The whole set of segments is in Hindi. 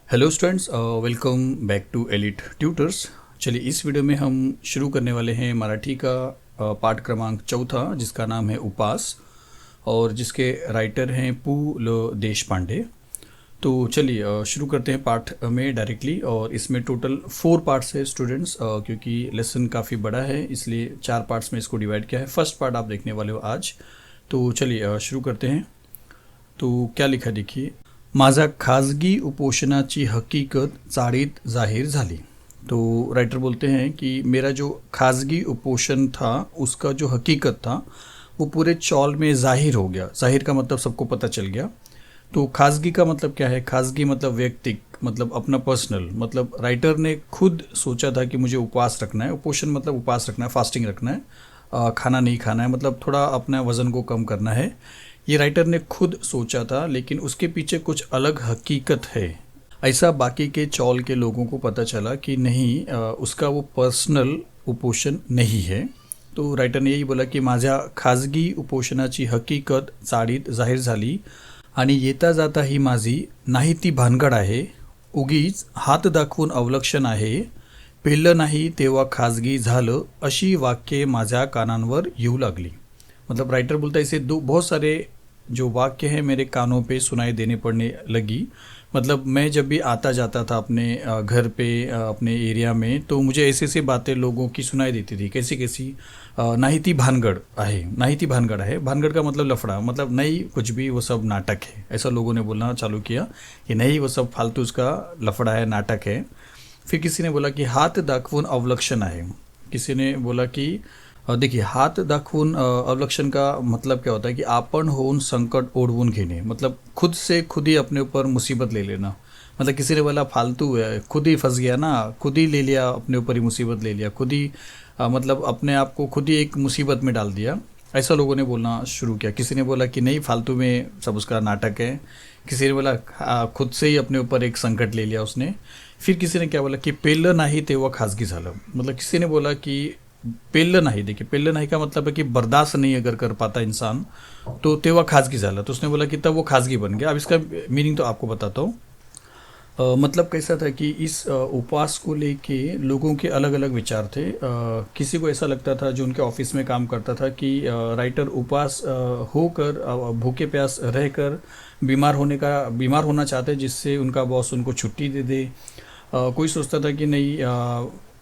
Hello students, welcome back to Elite Tutors. चलिए इस वीडियो में हम शुरू करने वाले हैं मराठी का पाठ क्रमांक चौथा, जिसका नाम है उपास और जिसके राइटर हैं पु.ल. देशपांडे। तो चलिए शुरू करते हैं पाठ में डायरेक्टली। और इसमें टोटल 4 पार्ट्स है स्टूडेंट्स, क्योंकि लेसन काफ़ी बड़ा है इसलिए 4 पार्ट्स में इसको डिवाइड किया है। फर्स्ट पार्ट आप देखने वाले हो आज। तो चलिए शुरू करते हैं। तो क्या लिखा देखिए, माझा खाजगी उपोषणाची हकीकत चाळीत जाहीर झाली। तो राइटर बोलते हैं कि मेरा जो खाजगी उपोषण था उसका जो हकीकत था वो पूरे चौल में जाहिर हो गया। जाहिर का मतलब सबको पता चल गया। तो खाजगी का मतलब क्या है? खाजगी मतलब व्यक्तिक, मतलब अपना पर्सनल। मतलब राइटर ने खुद सोचा था कि मुझे उपवास रखना है। उपोषण मतलब उपवास रखना है, फास्टिंग रखना है, खाना नहीं खाना है, मतलब थोड़ा अपना वज़न को कम करना है। ये राइटर ने खुद सोचा था, लेकिन उसके पीछे कुछ अलग हकीकत है। ऐसा बाकी के चौल के लोगों को पता चला कि नहीं, उसका वो पर्सनल उपोषण नहीं है। तो राइटर ने यही बोला की माझ्या खाजगी उपोषणाची हकीकत चाळीत जाहीर झाली आणि येता जाता ही माझी नाही ती भानगड आहे, उगीच हात दाखवून अवलक्षण आहे, पेललं नाही तेव्हा खाजगी झालं, अशी वाक्ये माझ्या कानांवर येऊ लागली। मतलब राइटर बोलता है इसे बहुत सारे जो वाक्य हैं मेरे कानों पे सुनाई देने पड़ने लगी। मतलब मैं जब भी आता जाता था अपने घर पे, अपने एरिया में, तो मुझे ऐसी ऐसी बातें लोगों की सुनाई देती थी। कैसी कैसी? नाही ती भानगड आहे, नाही ती भानगड आहे। भानगड का मतलब लफड़ा, मतलब नहीं कुछ भी, वो सब नाटक है, ऐसा लोगों ने बोलना चालू किया कि नहीं वो सब फालतू उसका लफड़ा है, नाटक है। फिर किसी ने बोला कि हाथ दाखवून अवलक्षण आहे। किसी ने बोला कि देखिए, हात दाखवून अवलक्षण का मतलब क्या होता है कि आपण होऊन संकट ओढवून घेणे, मतलब खुद से खुद ही अपने ऊपर मुसीबत ले लेना। मतलब किसी ने बोला फालतू है, खुद ही फंस गया ना, खुद ही ले लिया, अपने ऊपर ही मुसीबत ले लिया, खुद ही मतलब अपने आप को खुद ही एक मुसीबत में डाल दिया। ऐसा लोगों ने बोलना शुरू किया। किसी ने बोला कि नहीं फालतू में सब उसका नाटक है। किसी ने बोला खुद से ही अपने ऊपर एक संकट ले लिया उसने। फिर किसी ने क्या बोला कि पेललं नाही तेव्हा खाजगी झालं। मतलब किसी ने बोला कि पेललं नाही। देखिए, पेललं नाही का मतलब है कि बर्दाश्त नहीं अगर कर पाता इंसान तो तेव्हा खाजगी झाला। तो उसने बोला कि तब वो खाजगी बन गया। अब इसका मीनिंग तो आपको बताता हूँ। मतलब कैसा था कि इस उपवास को लेके लोगों के अलग अलग विचार थे। किसी को ऐसा लगता था, जो उनके ऑफिस में काम करता था, कि राइटर उपवास होकर भूखे प्यास रहकर बीमार होना चाहते, जिससे उनका बॉस उनको छुट्टी दे दे। कोई सोचता था कि नहीं,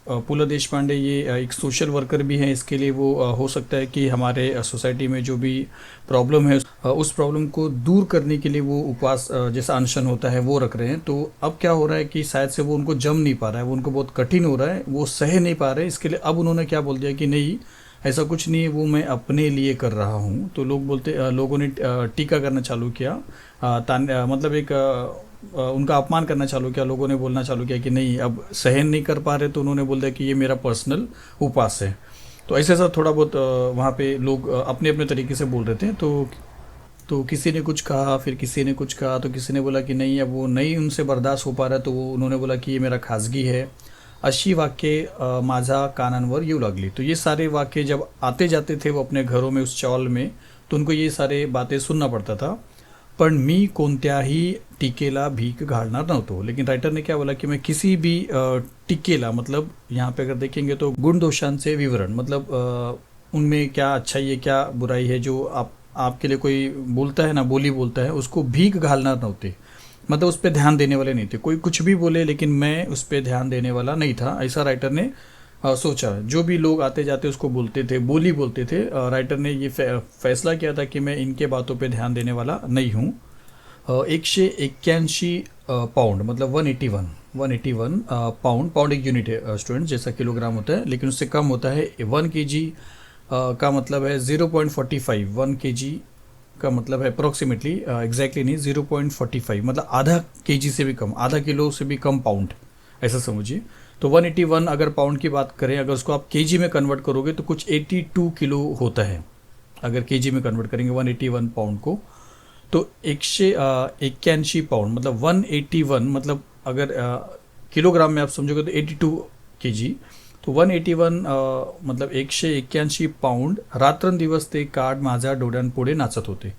पु.ल. देशपांडे ये एक सोशल वर्कर भी हैं, इसके लिए वो हो सकता है कि हमारे सोसाइटी में जो भी प्रॉब्लम है उस प्रॉब्लम को दूर करने के लिए वो उपवास जैसा अनशन होता है वो रख रहे हैं। तो अब क्या हो रहा है कि शायद से वो उनको जम नहीं पा रहा है, वो उनको बहुत कठिन हो रहा है, वो सह नहीं पा रहे। इसके लिए अब उन्होंने क्या बोल दिया कि नहीं, ऐसा कुछ नहीं है, वो मैं अपने लिए कर रहा हूँ। तो लोगों ने टीका करना चालू किया, मतलब एक उनका अपमान करना चालू किया। लोगों ने बोलना चालू किया कि नहीं, अब सहन नहीं कर पा रहे, तो उन्होंने बोल दिया कि ये मेरा पर्सनल उपवास है। तो ऐसे ऐसा थोड़ा बहुत वहाँ पे लोग अपने अपने तरीके से बोल रहे थे। तो किसी ने कुछ कहा, फिर किसी ने कुछ कहा, तो किसी ने बोला कि नहीं, अब वो नहीं उनसे बर्दाश्त हो पा रहा है, तो वो उन्होंने बोला कि ये मेरा खाजगी है। अशी वाक्ये माझा कानांवर येऊ लागली। तो ये सारे वाक्य जब आते जाते थे वो अपने घरों में, उस चौल में, तो उनको ये सारे बातें सुनना पड़ता था। पण मी कोणत्याही टीकेला भीक घालणार नव्हतो। लेकिन राइटर ने क्या बोला कि मैं किसी भी टीकेला, मतलब यहाँ पे अगर देखेंगे तो गुण दोषांचे विवरण, मतलब उनमें क्या अच्छाई है क्या बुराई है, जो आपके लिए कोई बोलता है ना, बोली बोलता है, उसको भीख घालणार नव्हते। मतलब उस पर ध्यान देने वाले नहीं थे। कोई कुछ भी बोले लेकिन मैं उस पर ध्यान देने वाला नहीं था, ऐसा राइटर ने सोचा। जो भी लोग आते जाते उसको बोलते थे, बोली बोलते थे, राइटर ने ये फैसला किया था कि मैं इनके बातों पे ध्यान देने वाला नहीं हूँ। 181 पाउंड, मतलब 181 पाउंड एक यूनिट है स्टूडेंट, जैसा किलोग्राम होता है, लेकिन उससे कम होता है। 1 kg का मतलब है 0.45। 1 kg का मतलब है अप्रोक्सीमेटली, एग्जैक्टली नहीं, 0.45, मतलब आधा kg से भी कम, आधा किलो से भी कम पाउंड, ऐसा समझिए। तो 181 अगर पाउंड की बात करें, अगर उसको आप केजी में कन्वर्ट करोगे तो कुछ 82 किलो होता है। अगर केजी में कन्वर्ट करेंगे 181 पाउंड को, तो 181 पाउंड मतलब 181, मतलब अगर किलोग्राम में आप समझोगे तो 82 केजी। तो 181 मतलब 181 पाउंड रात्रंदिवस ते कार्ड माझ्या डोळ्यांपुढे नाचत होते।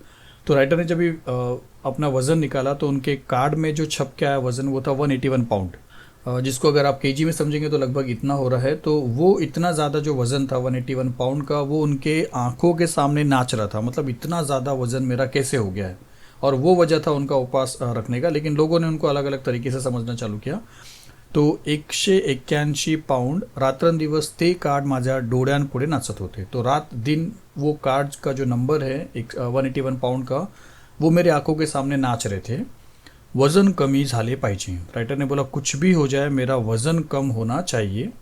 तो राइटर ने जब भी अपना वज़न निकाला तो उनके कार्ड में जो छप के आया वज़न वो था 181 पाउंड, जिसको अगर आप केजी में समझेंगे तो लगभग इतना हो रहा है। तो वो इतना ज़्यादा जो वज़न था 181 पाउंड का, वो उनके आंखों के सामने नाच रहा था। मतलब इतना ज़्यादा वज़न मेरा कैसे हो गया है, और वो वजह था उनका उपवास रखने का। लेकिन लोगों ने उनको अलग अलग तरीके से समझना चालू किया। तो 181 पाऊंड रात्रंदिवस ते कार्ड माझ्या डोळ्यांपुढे नाचत होते। तो रात दिन वो कार्ड का जो नंबर है 181 पाउंड का, वो मेरे आंखों के सामने नाच रहे थे। वज़न कमी झाले पाहिजे। राइटर ने बोला कुछ भी हो जाए मेरा वज़न कम होना चाहिए।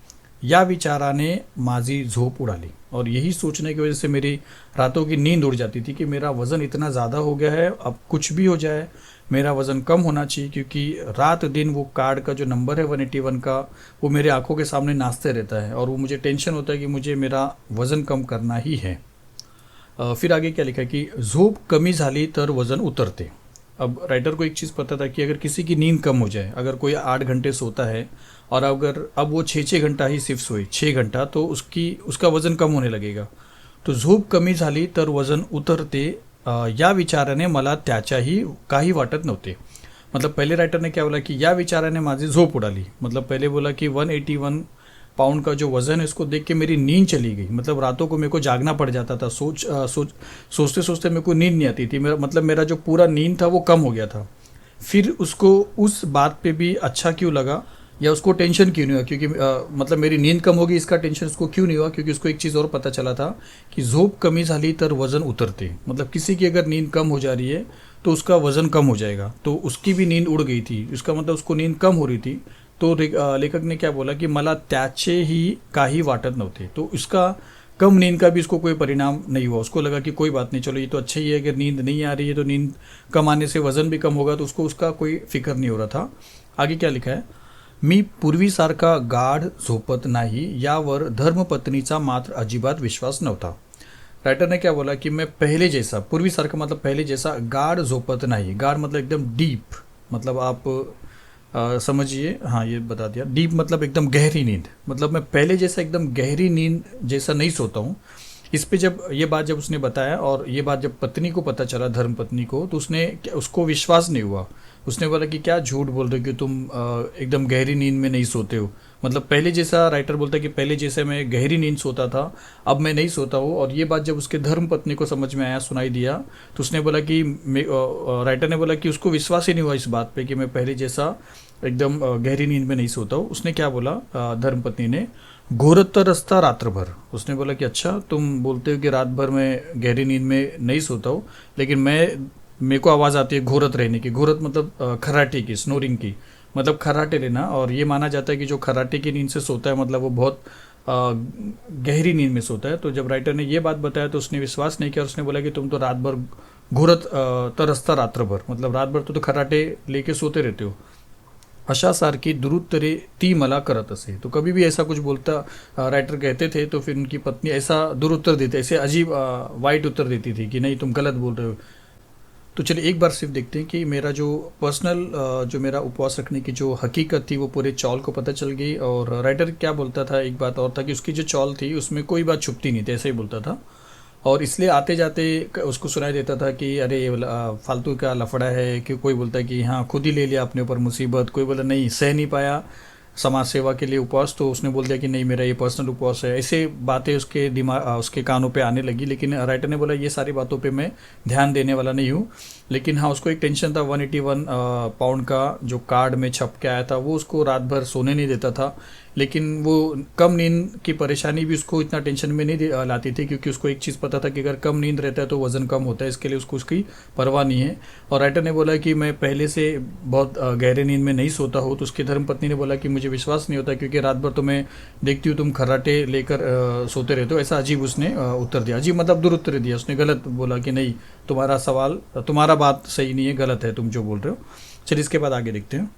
या विचाराने माझी झोप उड़ाली, और यही सोचने की वजह से मेरी रातों की नींद उड़ जाती थी कि मेरा वज़न इतना ज़्यादा हो गया है, अब कुछ भी हो जाए मेरा वज़न कम होना चाहिए, क्योंकि रात दिन वो कार्ड का जो नंबर है 181 का, वो मेरे आंखों के सामने नाचते रहता है, और वो मुझे टेंशन होता है कि मुझे मेरा वज़न कम करना ही है। फिर आगे क्या लिखा कि झोप कमी झाली तर वज़न उतरते। अब राइटर को एक चीज़ पता था कि अगर किसी की नींद कम हो जाए, अगर कोई 8 घंटे सोता है और अगर अब वो 6-6 घंटा ही सिर्फ सोए, 6 घंटा, तो उसका वज़न कम होने लगेगा। तो झोप कमी झाली तर वज़न उतरते, या विचाराने मला त्याच्याही काही वाटत नव्हते। मतलब पहले राइटर ने क्या बोला कि या विचाराने माझी झोप उड़ाली। मतलब पहले बोला कि 181 पाउंड का जो वज़न है इसको देख के मेरी नींद चली गई। मतलब रातों को मेरे को जागना पड़ जाता था, सोचते सोचते मेरे को नींद नहीं आती थी। मेरा जो पूरा नींद था वो कम हो गया था। फिर उसको उस बात पे भी अच्छा क्यों लगा, या उसको टेंशन क्यों नहीं हुआ, क्योंकि मतलब मेरी नींद कम होगी इसका टेंशन उसको क्यों नहीं हुआ, क्योंकि उसको एक चीज़ और पता चला था कि झोप कमी झाली तर वज़न उतरते। मतलब किसी की अगर नींद कम हो जा रही है तो उसका वज़न कम हो जाएगा। तो उसकी भी नींद उड़ गई थी, उसका मतलब उसको नींद कम हो रही थी। तो लेखक ने क्या बोला कि मला त्याचेही काही वाटत नव्हते। तो उसका कम नींद का भी उसको कोई परिणाम नहीं हुआ। उसको लगा कि कोई बात नहीं, चलो ये तो अच्छा ही है, अगर नींद नहीं आ रही है तो नींद कम आने से वज़न भी कम होगा, तो उसको उसका कोई फिक्र नहीं हो रहा था। आगे क्या लिखा है, मी पूर्वीसारखा गाढ झोपत नाही यावर धर्मपत्नीचा मात्र अजिबात विश्वास नव्हता। राइटर ने क्या बोला कि मैं पहले जैसा, पूर्वीसारखा मतलब पहले जैसा, गाढ झोपत नाही। गाढ मतलब एकदम डीप, मतलब आप समझिए, हाँ ये बता दिया। डीप मतलब एकदम गहरी नींद, मतलब मैं पहले जैसा एकदम गहरी नींद जैसा नहीं सोता हूँ। इस पे जब ये बात जब उसने बताया, और ये बात जब पत्नी को पता चला, धर्म पत्नी को, तो उसको विश्वास नहीं हुआ। उसने बोला कि क्या झूठ बोल रहे हो कि तुम एकदम गहरी नींद में नहीं सोते हो। मतलब पहले जैसा, राइटर बोलता है कि पहले जैसे मैं गहरी नींद सोता था अब मैं नहीं सोता हूँ। और ये बात जब उसके धर्म पत्नी को समझ में आया, सुनाई दिया, तो उसने बोला कि राइटर ने बोला कि उसको विश्वास ही नहीं हुआ इस बात पे कि मैं पहले जैसा एकदम गहरी नींद में नहीं सोता हूँ। उसने क्या बोला, धर्म पत्नी ने, घोरत रस्ता रात्र भर। उसने बोला कि अच्छा तुम बोलते हो कि रात भर मैं गहरी नींद में नहीं सोता हूँ, लेकिन मेरे को आवाज़ आती है घोरत रहने की। घोरत मतलब खर्राटे की, स्नोरिंग की, मतलब खर्राटे लेना। और ये माना जाता है कि जो खर्राटे की नींद से सोता है मतलब वो बहुत गहरी नींद में सोता है। तो जब राइटर ने ये बात बताया तो उसने विश्वास नहीं किया। उसने बोला कि तुम तो रात भर घोरत तरसता रात्र भर, मतलब रात भर तो खर्राटे लेके सोते रहते हो। अशा सारखी दुरुत्तरे ती मला करत असे। तो कभी भी ऐसा कुछ बोलता राइटर कहते थे तो फिर उनकी पत्नी ऐसा दुरुत्तर देती, ऐसे अजीब वाइट उत्तर देती थी कि नहीं तुम गलत बोल रहे हो। तो चलिए एक बार सिर्फ देखते हैं कि मेरा जो पर्सनल जो मेरा उपवास रखने की जो हकीकत थी वो पूरे चौल को पता चल गई। और राइटर क्या बोलता था, एक बात और था कि उसकी जो चौल थी उसमें कोई बात छुपती नहीं थी, ऐसे ही बोलता था। और इसलिए आते जाते उसको सुनाई देता था कि अरे ये फालतू का लफड़ा है, कि कोई बोलता है कि हाँ खुद ही ले लिया अपने ऊपर मुसीबत, कोई बोला नहीं सह नहीं पाया समाज सेवा के लिए उपवास, तो उसने बोल दिया कि नहीं मेरा ये पर्सनल उपवास है। ऐसे बातें उसके दिमाग उसके कानों पे आने लगी। लेकिन राइटर ने बोला ये सारी बातों पे मैं ध्यान देने वाला नहीं हूँ। लेकिन हाँ उसको एक टेंशन था, 181 पाउंड का जो कार्ड में छप के आया था वो उसको रात भर सोने नहीं देता था। लेकिन वो कम नींद की परेशानी भी उसको इतना टेंशन में नहीं लाती थी, क्योंकि उसको एक चीज़ पता था कि अगर कम नींद रहता है तो वज़न कम होता है, इसके लिए उसको उसकी परवाह नहीं है। और राइटर ने बोला कि मैं पहले से बहुत गहरे नींद में नहीं सोता हूँ। तो उसकी धर्मपत्नी ने बोला कि मुझे विश्वास नहीं होता, क्योंकि रात भर तो मैं देखती हूँ तुम खर्राटे लेकर सोते रहते हो। ऐसा अजीब उसने उत्तर दिया, अजीब मतलब दुरुत्तर दिया। उसने गलत बोला कि नहीं तुम्हारा सवाल, तुम्हारा बात सही नहीं है, गलत है तुम जो बोल रहे हो। चलिए इसके बाद आगे देखते हैं।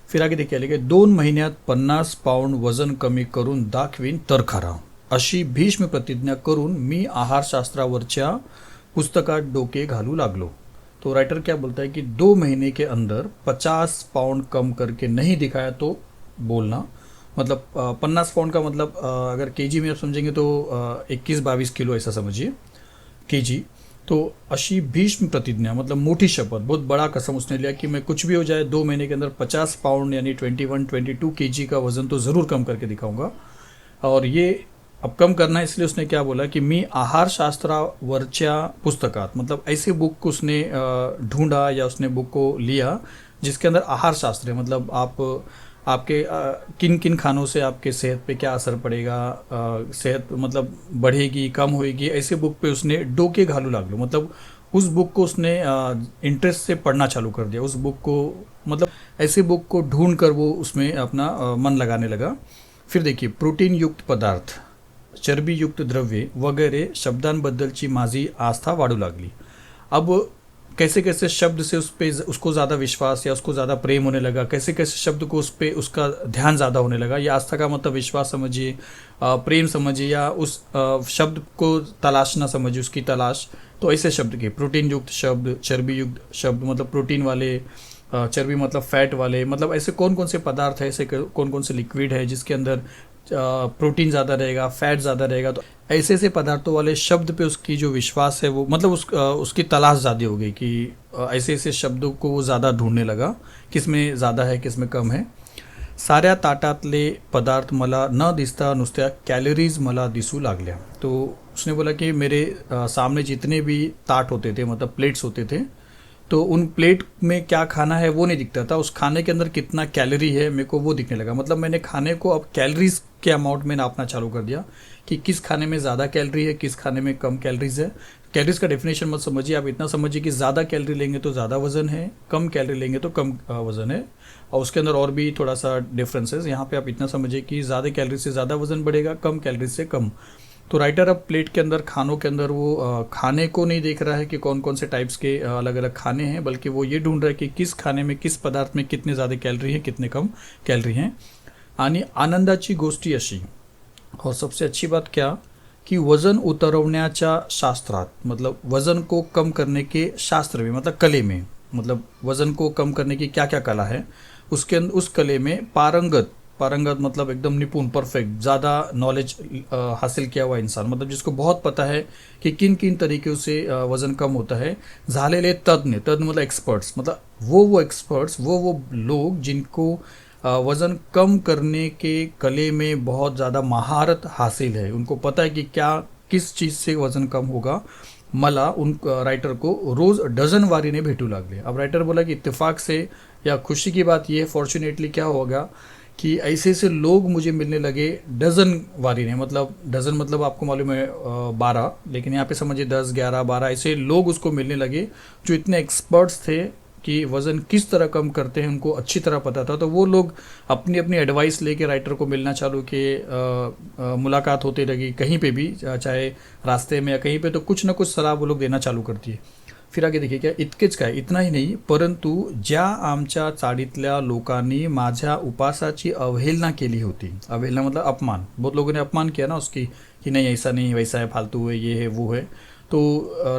फिर आगे देखिए लिखे 2 महिन्यात 50 पाउंड वजन कमी करून दाखवीन तर खरा, अशी भीष्म प्रतिज्ञा करून मी आहारशास्त्रावरच्या पुस्तकात डोके घालू लागलो। तो राइटर क्या बोलता है कि 2 महीने के अंदर 50 पाउंड कम करके नहीं दिखाया तो बोलना, मतलब 50 पाउंड का मतलब अगर केजी में आप समझेंगे तो 21-22 किलो ऐसा समझिए केजी। तो अशी भीष्म प्रतिज्ञा मतलब मोटी शपथ, बहुत बड़ा कसम उसने लिया कि मैं कुछ भी हो जाए 2 महीने के अंदर 50 पाउंड यानी 21-22 केजी का वजन तो ज़रूर कम करके दिखाऊंगा। और ये अब कम करना है, इसलिए उसने क्या बोला कि मी आहारशास्त्रावरच्या पुस्तकात, मतलब ऐसे बुक को उसने ढूंढा या उसने बुक को लिया जिसके अंदर आहार शास्त्र है, मतलब आपके किन किन खानों से आपके सेहत पे क्या असर पड़ेगा, सेहत मतलब बढ़ेगी कम होएगी, ऐसे बुक पे उसने डोके घालू लागलो, मतलब उस बुक को उसने इंटरेस्ट से पढ़ना चालू कर दिया। उस बुक को मतलब ऐसे बुक को ढूंढ कर वो उसमें अपना मन लगाने लगा। फिर देखिए, प्रोटीन युक्त पदार्थ, चरबी युक्त द्रव्ये वगैरे शब्दांबद्दलची माझी आस्था वाढू लागली। अब कैसे कैसे शब्द से उस पे उसको ज़्यादा विश्वास या उसको ज़्यादा प्रेम होने लगा, कैसे कैसे शब्द को उस पे उसका ध्यान ज़्यादा होने लगा। या आस्था का मतलब विश्वास समझिए, प्रेम समझिए, या उस शब्द को तलाशना समझिए, उसकी तलाश। तो ऐसे शब्द के प्रोटीन युक्त शब्द, चर्बी युक्त शब्द मतलब प्रोटीन वाले, चर्बी मतलब फैट वाले, मतलब ऐसे कौन कौन से पदार्थ है, ऐसे कौन कौन से लिक्विड है जिसके अंदर प्रोटीन ज़्यादा रहेगा, फैट ज़्यादा रहेगा। तो ऐसे ऐसे पदार्थों वाले शब्द पे उसकी जो विश्वास है वो मतलब उसकी तलाश ज़्यादा हो गई कि ऐसे ऐसे शब्दों को वो ज़्यादा ढूंढने लगा, किस में ज़्यादा है किस में कम है। साऱ्या ताटातले पदार्थ मला न दिसता नुसत्या कॅलरीज मला दिसू लागल्या। तो उसने बोला कि मेरे सामने जितने भी ताट होते थे, मतलब प्लेट्स होते थे, तो उन प्लेट में क्या खाना है वो नहीं दिखता था, उस खाने के अंदर कितना कैलोरी है मेरे को वो दिखने लगा। मतलब मैंने खाने को अब कैलोरीज के अमाउंट में नापना चालू कर दिया कि किस खाने में ज़्यादा कैलोरी है, किस खाने में कम कैलोरीज है। कैलोरीज का डेफिनेशन मत समझिए, आप इतना समझिए कि ज़्यादा कैलोरी लेंगे तो ज़्यादा वजन है, कम कैलोरी लेंगे तो कम वजन है। और उसके अंदर और भी थोड़ा सा डिफरेंसेस, यहाँ पे आप इतना समझिए कि ज़्यादा कैलोरी से ज़्यादा वजन बढ़ेगा, कम कैलोरी से कम। तो राइटर अब प्लेट के अंदर, खानों के अंदर वो खाने को नहीं देख रहा है कि कौन कौन से टाइप्स के अलग अलग खाने हैं, बल्कि वो ये ढूंढ रहा है कि किस खाने में, किस पदार्थ में कितने ज़्यादा कैलोरी है, कितने कम कैलोरी हैं। आणि आनंदाची गोष्टी अशी, और सबसे अच्छी बात क्या कि वजन उतरवण्याच्या शास्त्रात, मतलब वजन को कम करने के शास्त्र में, मतलब कले में, मतलब वजन को कम करने की क्या क्या कला है उसके उस कले में पारंगत, पारंगत मतलब एकदम निपुण, परफेक्ट, ज़्यादा नॉलेज हासिल किया हुआ इंसान, मतलब जिसको बहुत पता है कि किन किन तरीक़ों से वज़न कम होता है। झालेले तज्ञ, तज्ञ मतलब एक्सपर्ट्स, मतलब वो एक्सपर्ट्स, वो लोग जिनको वज़न कम करने के कले में बहुत ज़्यादा महारत हासिल है, उनको पता है कि क्या किस चीज़ से वज़न कम होगा। मला उन राइटर को रोज़ डजन वारीने भेटू लागले। अब राइटर बोला कि इत्तेफाक से या खुशी की बात ये है, फॉर्चुनेटली क्या होगा कि ऐसे ऐसे लोग मुझे मिलने लगे डजन वारी ने, मतलब डजन मतलब आपको मालूम है 12, लेकिन यहाँ पे समझिए 10, 11, 12 ऐसे लोग उसको मिलने लगे जो इतने एक्सपर्ट्स थे कि वज़न किस तरह कम करते हैं उनको अच्छी तरह पता था। तो वो लोग अपनी अपनी एडवाइस लेके राइटर को मिलना चालू किए, मुलाकात होती लगी कहीं पे भी, चाहे रास्ते में या कहीं पे, तो कुछ ना कुछ सलाह वो लोग देना चालू करती है। फिर आगे देखिए क्या, इतकेच काय, इतना ही नहीं, परंतु ज्या आमच्या चाळीतल्या लोकांनी माझ्या उपासाची अवहेलना केली होती, अवहेलना मतलब अपमान, बहुत लोगों ने अपमान किया ना उसकी कि नहीं ऐसा नहीं, वैसा है, फालतू है, ये है वो है। तो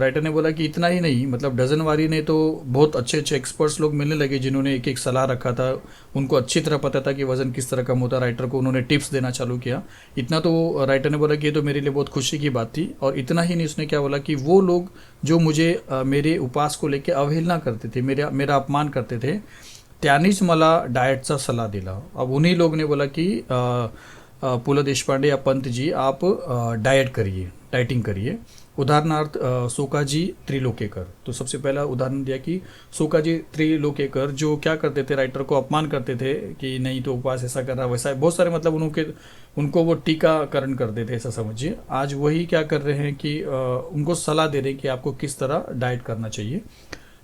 राइटर ने बोला कि इतना ही नहीं, मतलब डजन वारी ने तो बहुत अच्छे अच्छे एक्सपर्ट्स लोग मिलने लगे जिन्होंने एक एक सलाह रखा था, उनको अच्छी तरह पता था कि वज़न किस तरह कम होता। राइटर को उन्होंने टिप्स देना चालू किया। इतना तो राइटर ने बोला कि ये तो मेरे लिए बहुत खुशी की बात थी। और इतना ही नहीं, उसने क्या बोला कि वो लोग जो मुझे मेरे उपास को लेकर अवहेलना करते थे, मेरा अपमान करते थे, त्यांनीच मला डाएटचा सलाह दिला। अब उन्हीं लोग ने बोला कि पु ल देशपांडे या पंत जी, आप डाइट करिए, डाइटिंग करिए। उदाहरणार्थ सोकाजी त्रिलोकेकर, तो सबसे पहला उदाहरण दिया कि सोकाजी त्रिलोकेकर जो क्या करते थे, राइटर को अपमान करते थे कि नहीं तो उपवास ऐसा कर रहा वैसा, बहुत सारे मतलब उनको वो टीकाकरण करते थे, ऐसा समझिए। आज वही क्या कर रहे हैं कि उनको सलाह दे रहे हैं कि आपको किस तरह डाइट करना चाहिए।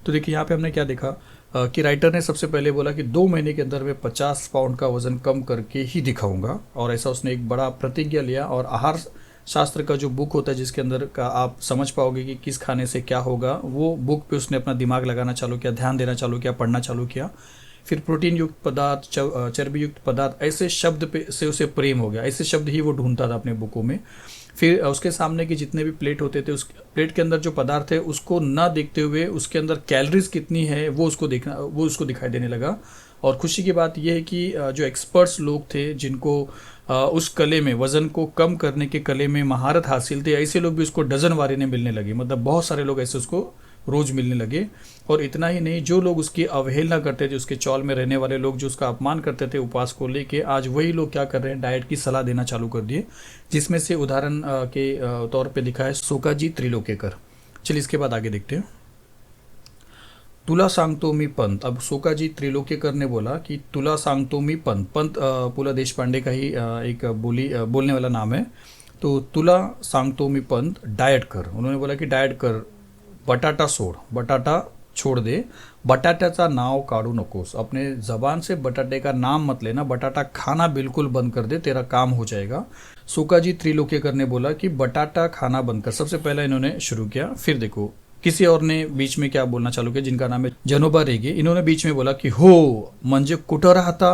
तो देखिए यहाँ पे हमने क्या देखा कि राइटर ने सबसे पहले बोला कि 2 महीने के अंदर मैं 50 पाउंड का वजन कम करके ही दिखाऊंगा, और ऐसा उसने एक बड़ा प्रतिज्ञा लिया। और आहार शास्त्र का जो बुक होता है जिसके अंदर का आप समझ पाओगे कि किस खाने से क्या होगा, वो बुक पे उसने अपना दिमाग लगाना चालू किया, ध्यान देना चालू किया, पढ़ना चालू किया। फिर प्रोटीन युक्त पदार्थ, चर्बी युक्त पदार्थ, ऐसे शब्द पे से उसे प्रेम हो गया, ऐसे शब्द ही वो ढूंढता था अपने बुकों में। फिर उसके सामने के जितने भी प्लेट होते थे, उस प्लेट के अंदर जो पदार्थ है उसको ना देखते हुए उसके अंदर कैलोरीज कितनी है वो उसको दिखाई देने लगा। और खुशी की बात यह है कि जो एक्सपर्ट्स लोग थे जिनको उस कले में, वज़न को कम करने के कले में महारत हासिल थी, ऐसे लोग भी उसको डजन वारी ने मिलने लगे। मतलब बहुत सारे लोग ऐसे उसको रोज मिलने लगे। और इतना ही नहीं, जो लोग उसकी अवहेलना करते थे, उसके चौल में रहने वाले लोग जो उसका अपमान करते थे उपवास को लेके, आज वही लोग क्या कर रहे हैं, डाइट की सलाह देना चालू कर दिए। जिसमें से उदाहरण के तौर पे दिखा है सोकाजी त्रिलोकेकर। चलिए इसके बाद आगे देखते हैं। तुला सांगतो मी पंत। अब सोकाजी त्रिलोकेकर ने बोला कि तुला सांगतो मी पंत। पंत पुला देशपांडे का ही एक बोलने वाला नाम है। तो तुला सांगतो मी पंत, डाइट कर। उन्होंने बोला कि डाइट कर, बटाटा सोड, बटाटा छोड़ दे, बटाट्याचा नाव काढू नकोस। अपने जबान से बटाटे का नाम मत लेना, बटाटा खाना बिल्कुल बंद कर दे, तेरा काम हो जाएगा। सोकाजी त्रिलोकेकर ने बोला कि बटाटा खाना बंद कर। सबसे पहला इन्होंने शुरू किया। फिर देखो किसी और ने बीच में क्या बोलना चालू किया, जिनका नाम है जनोबा रेगे। इन्होंने बीच में बोला कि हो म्हणजे कुठं राहता।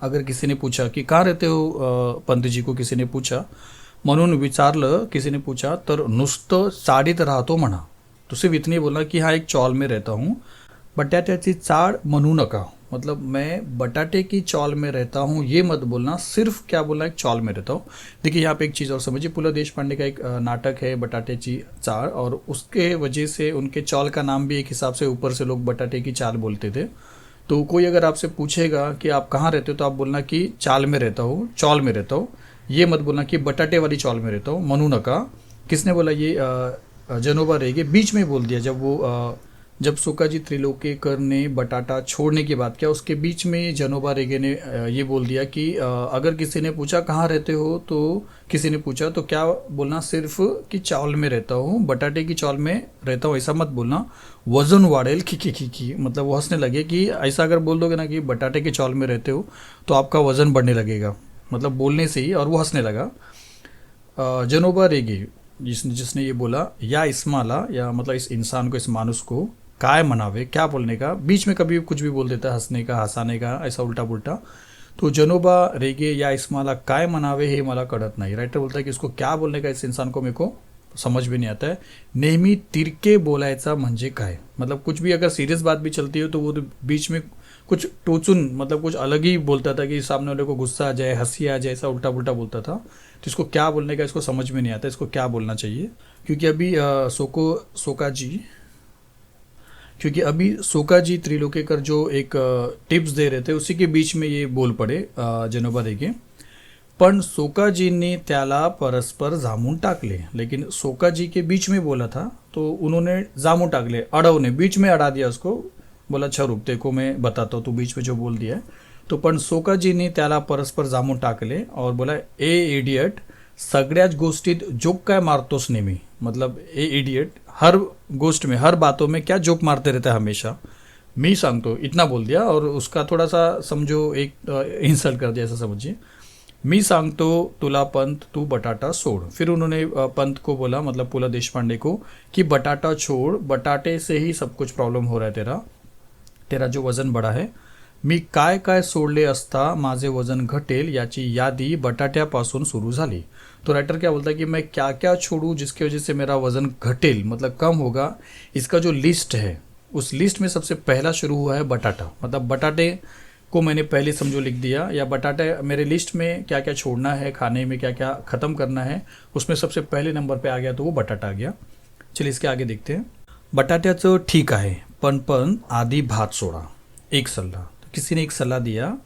अगर किसी ने पूछा कि कहाँ रहते हो पंत जी को किसी ने पूछा, म्हणून विचारलं, किसी ने पूछा तर नुसतं चाळीत राहतो म्हणा। तो सिर्फ इतनी बोलना कि हाँ एक चौल में रहता हूँ, बटाट्याची चाळ म्हणू नका। मतलब मैं बटाटे की चौल में रहता हूँ ये मत बोलना, सिर्फ क्या बोलना, एक चौल में रहता हूँ। देखिए यहाँ पे एक चीज़ और समझिए, पुला देशपांडे का एक नाटक है बटाट्याची चाळ, और उसके वजह से उनके चौल का नाम भी एक हिसाब से ऊपर से लोग बटाटे की चाल बोलते थे। तो कोई अगर आपसे पूछेगा कि आप कहाँ रहते हो, तो आप बोलना कि चाल में रहता हूँ, चौल में रहता हूँ। ये मत बोलना कि बटाटे वाली चौल में रहता हूँ, म्हणू नका। किसने बोला ये? जनोबा रेगे। बीच में बोल दिया जब सोकाजी त्रिलोकेकर ने बटाटा छोड़ने की बात किया, उसके बीच में जनोबा रेगे ने ये बोल दिया कि अगर किसी ने पूछा कहाँ रहते हो, तो किसी ने पूछा तो क्या बोलना, सिर्फ कि चावल में रहता हूँ, बटाटे की चावल में रहता हूँ, ऐसा मत बोलना। वजन वाड़ेल खी, मतलब वो हंसने लगे कि ऐसा अगर बोल दोगे ना कि बटाटे के चावल में रहते हो तो आपका वजन बढ़ने लगेगा, मतलब बोलने से ही। और वो हंसने लगा। जनोबा रेगे जिसने ये बोला, या इस्माला, या मतलब इस इंसान को, इस मानुस को काय मनावे, क्या बोलने का, बीच में कभी कुछ भी बोल देता है, हंसने का, हंसाने का, ऐसा उल्टा पुल्टा। तो जनोबा रेगे या इस्माला काय मनावे हे मला कळत नाही। राइटर बोलता है कि इसको क्या बोलने का इस इंसान को मेरे को समझ भी नहीं आता है। नेहमी तिरके बोलायचा म्हणजे काय, मतलब कुछ भी अगर सीरियस बात भी चलती हो तो वो तो बीच में कुछ टोचुन, मतलब कुछ अलग ही बोलता था कि सामने वाले को गुस्सा आ जाए, हंसी आ जाए, ऐसा उल्टा पुल्टा बोलता था। तो इसको क्या बोलने का इसको समझ में नहीं आता, इसको क्या बोलना चाहिए। क्योंकि अभी सोकाजी त्रिलोकेकर जो एक टिप्स दे रहे थे उसी के बीच में ये बोल पड़े जनोबा रेगे। पण सोकाजींनी त्याला परस्पर जामून टाकले। लेकिन सोकाजी के बीच में बोला था तो उन्होंने जामून टाकले, अड़व ने बीच में अड़ा दिया उसको। बोला अच्छा रुक, तेको मैं बताता हूँ, तू बीच में जो बोल दिया है। तो पण सोकाजींनी त्याला परस्पर जामून टाकले और बोला ए इडियट, सगळ्याच गोष्टीत जोक काय मारतोस नेहमी। मतलब ए इडियट, हर गोष्ट में, हर बातों में क्या जोक मारते रहता है हमेशा। मी सांगतो, इतना बोल दिया और उसका थोड़ा सा समझो एक इंसल्ट कर दिया, ऐसा समझिए। मी सांगतो तुला पंत, तू बटाटा छोड़। फिर उन्होंने पंत को बोला, मतलब पुला देशपांडे को, कि बटाटा छोड़, बटाटे से ही सब कुछ प्रॉब्लम हो रहा है, तेरा जो वजन बढ़ा है। मी काय काय सोडले असता माझे वजन घटेल याची यादी बटाट्यापासून सुरू झाली। तो राइटर क्या बोलता है कि मैं क्या क्या छोड़ूं जिसकी वजह से मेरा वजन घटेल, मतलब कम होगा। इसका जो लिस्ट है उस लिस्ट में सबसे पहला शुरू हुआ है बटाटा। मतलब बटाटे को मैंने पहले समझो लिख दिया, या बटाटे मेरे लिस्ट में क्या क्या छोड़ना है, खाने में क्या क्या ख़त्म करना है, उसमें सबसे पहले नंबर पे आ गया तो वो बटाटा आ गया। चलिए इसके आगे देखते हैं। बटाट्याचं ठीक आहे, पण आधी भात सोडा, एक सल्ला। तो किसी ने एक सलाह दिया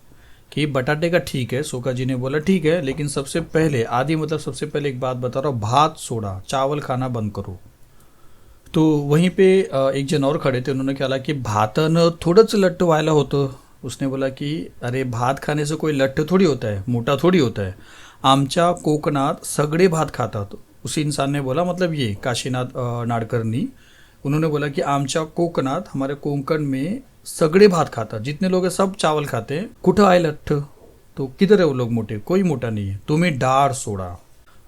कि बटाटे का ठीक है, सोका जी ने बोला ठीक है, लेकिन सबसे पहले, आधी मतलब सबसे पहले एक बात बता रहा हूँ, भात सोडा, चावल खाना बंद करो। तो वहीं पे एक जन और खड़े थे, उन्होंने कहा कि भातनं थोडंच लट्ट व्हायला होतं। उसने बोला कि अरे भात खाने से कोई लट्ठ थोड़ी होता है, मोटा थोड़ी होता है, आमच्या कोकणात सगळे भात खातात। उसी इंसान ने बोला, मतलब ये काशीनाथ नाडकर्णी, उन्होंने बोला कि आमच्या कोकणात, हमारे कोंकण में सगळे भात खातात, जितने लोग हैं सब चावल खाते हैं। कुठं आहे लट्ठ, तो किधर है वो लोग मोटे, कोई मोटा नहीं है, तुम्हें डाळ सोडा।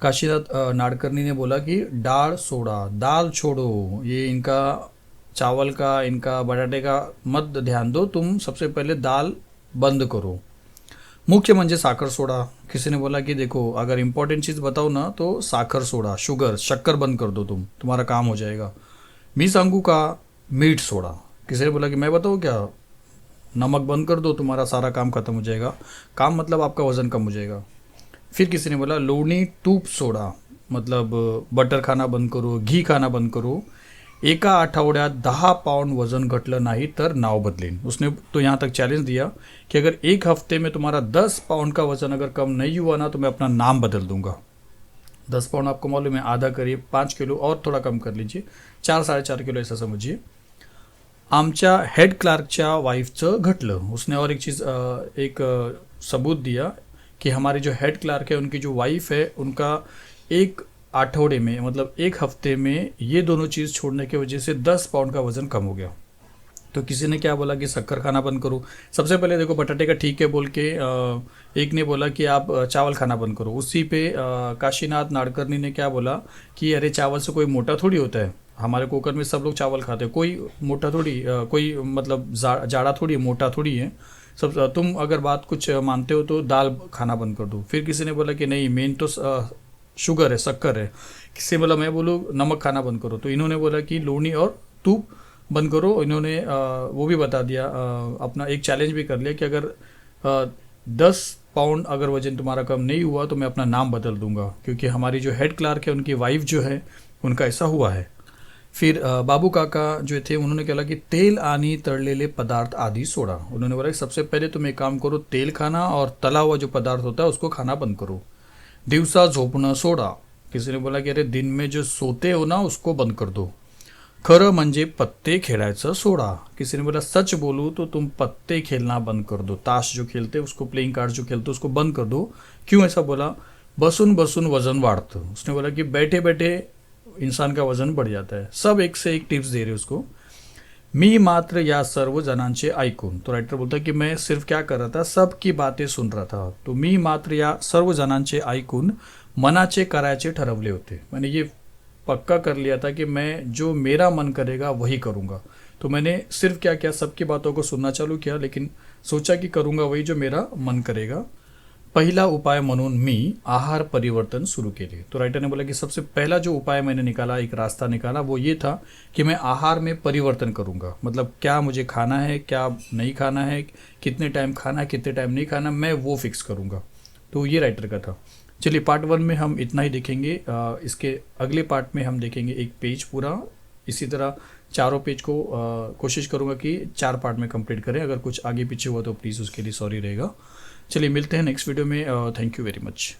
काशीनाथ नाडकर्णी ने बोला कि डाळ सोडा, दाल छोड़ो, ये इनका चावल का, इनका बटाटे का मत ध्यान दो, तुम सबसे पहले दाल बंद करो। मुख्य म्हणजे साखर सोडा। किसी ने बोला कि देखो अगर इम्पोर्टेंट चीज़ बताओ ना तो साखर सोडा, शुगर, शक्कर बंद कर दो, तुम्हारा काम हो जाएगा। मी सांगू का, मीठ सोडा। किसी ने बोला कि मैं बताऊँ क्या, नमक बंद कर दो, तुम्हारा सारा काम खत्म हो जाएगा। काम मतलब आपका वज़न कम हो जाएगा। फिर किसी ने बोला लोणी तूप सोडा, मतलब बटर खाना बंद करो, घी खाना बंद करो, एका आठवड्यात 10 पाउंड वजन घटलं नाही तर नाव बदलेन। उसने तो यहाँ तक चैलेंज दिया कि अगर एक हफ्ते में तुम्हारा 10 पाउंड का वजन अगर कम नहीं हुआ ना तो मैं अपना नाम बदल दूंगा। 10 पाउंड आपको मालूम है आधा करीब 5 किलो, और थोड़ा कम कर लीजिए, 4-4.5 किलो ऐसा समझिए। आमच्या हेड क्लार्कच्या वाईफचं घटलं। उसने और एक चीज़ एक सबूत दिया कि हमारे जो हेड क्लार्क है उनकी जो वाइफ है उनका एक आठवड़े में मतलब एक हफ्ते में ये दोनों चीज़ छोड़ने की वजह से 10 पाउंड का वज़न कम हो गया। तो किसी ने क्या बोला कि शक्कर खाना बंद करो। सबसे पहले देखो बटाटे का ठीक है बोल के एक ने बोला कि आप चावल खाना बंद करो। उसी पे काशीनाथ नाडकर्णी ने क्या बोला कि अरे चावल से कोई मोटा थोड़ी होता है, हमारे कोकर में सब लोग चावल खाते हैं, कोई मोटा थोड़ी कोई मतलब जाड़ा थोड़ी है, मोटा थोड़ी है सब। तुम अगर बात कुछ मानते हो तो दाल खाना बंद कर दो। फिर किसी ने बोला कि नहीं मेन तो शुगर है, शक्कर है। किसी बोला मैं बोलूँ नमक खाना बंद करो, तो इन्होंने बोला कि लोणी और तूप बंद करो। इन्होंने वो भी बता दिया, अपना एक चैलेंज भी कर लिया कि अगर 10 पाउंड अगर वजन तुम्हारा कम नहीं हुआ तो मैं अपना नाम बदल दूंगा, क्योंकि हमारी जो हेड क्लार्क है उनकी वाइफ जो है उनका ऐसा हुआ है। फिर बाबू काका जो थे उन्होंने कहा कि तेल आणि तळलेले पदार्थ आदि सोडा। उन्होंने बोला कि सबसे पहले तुम एक काम करो, तेल खाना और तला हुआ जो पदार्थ होता है उसको खाना बंद करो। दिवसा झोपणं सोडा। किसी ने बोला कि अरे दिन में जो सोते हो ना उसको बंद कर दो। खरं म्हणजे पत्ते खेळायचं सोडा। किसी ने बोला सच बोलूँ तो तुम पत्ते खेलना बंद कर दो, ताश जो खेलते उसको, प्लेइंग कार्ड जो खेलते उसको बंद कर दो। क्यों ऐसा बोला? बसून बसून वजन बढ़तं। उसने बोला कि बैठे बैठे इंसान का वजन बढ़ जाता है। सब एक से एक टिप्स दे रहे उसको। मी मात्र या सर्व जनांचे ऐकून, तो राइटर बोलता है कि मैं सिर्फ क्या कर रहा था, सबकी बातें सुन रहा था। तो मी मात्र या सर्व जनांचे ऐकून मनाचे करायचे ठरवले होते। मैंने ये पक्का कर लिया था कि मैं जो मेरा मन करेगा वही करूँगा। तो मैंने सिर्फ क्या किया, सबकी बातों को सुनना चालू किया, लेकिन सोचा कि करूँगा वही जो मेरा मन करेगा। पहिला उपाय म्हणून मी आहार परिवर्तन शुरू केले। तो राइटर ने बोला कि सबसे पहला जो उपाय मैंने निकाला, एक रास्ता निकाला, वो ये था कि मैं आहार में परिवर्तन करूँगा। मतलब क्या मुझे खाना है, क्या नहीं खाना है, कितने टाइम खाना है, कितने टाइम नहीं खाना, मैं वो फिक्स करूँगा। तो ये राइटर का था। चलिए पार्ट 1 में हम इतना ही देखेंगे। इसके अगले पार्ट में हम देखेंगे एक पेज पूरा। इसी तरह चारों पेज को कोशिश करूँगा कि 4 पार्ट में कंप्लीट करें। अगर कुछ आगे पीछे हुआ तो प्लीज़ उसके लिए सॉरी रहेगा। चलिए मिलते हैं नेक्स्ट वीडियो में। Thank you very much.